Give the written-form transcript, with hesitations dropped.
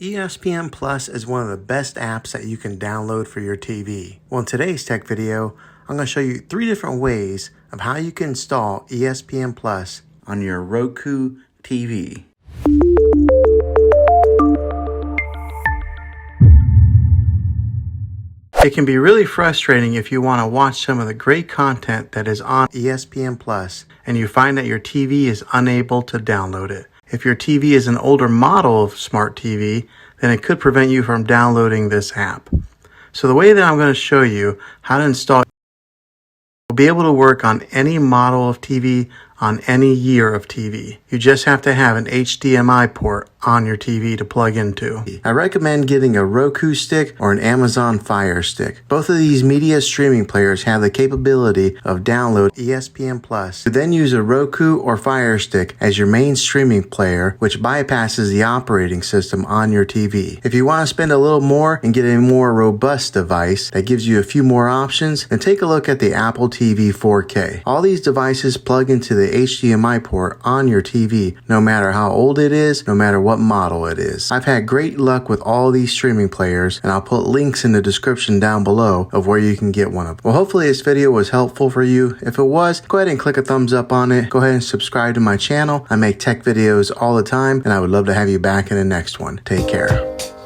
ESPN Plus is one of the best apps that you can download for your TV. Well, in today's tech video, I'm going to show you 3 different ways of how you can install ESPN Plus on your Roku TV. It can be really frustrating if you want to watch some of the great content that is on ESPN Plus and you find that your TV is unable to download it. If your TV is an older model of smart TV, then it could prevent you from downloading this app. So the way that I'm going to show you how to install will be able to work on any model of TV, on any year of TV. You just have to have an HDMI port on your TV to plug into. I recommend getting a Roku stick or an Amazon Fire Stick. Both of these media streaming players have the capability of download ESPN Plus. You then use a Roku or Fire Stick as your main streaming player, which bypasses the operating system on your TV. If you want to spend a little more and get a more robust device that gives you a few more options, then take a look at the Apple TV 4K. All these devices plug into the HDMI port on your TV, no matter how old it is, no matter what model it is. I've had great luck with all these streaming players, and I'll put links in the description down below of where you can get one of them. Well, hopefully this video was helpful for you. If it was, go ahead and click a thumbs up on it. Go ahead and subscribe to my channel. I make tech videos all the time, and I would love to have you back in the next one. Take care.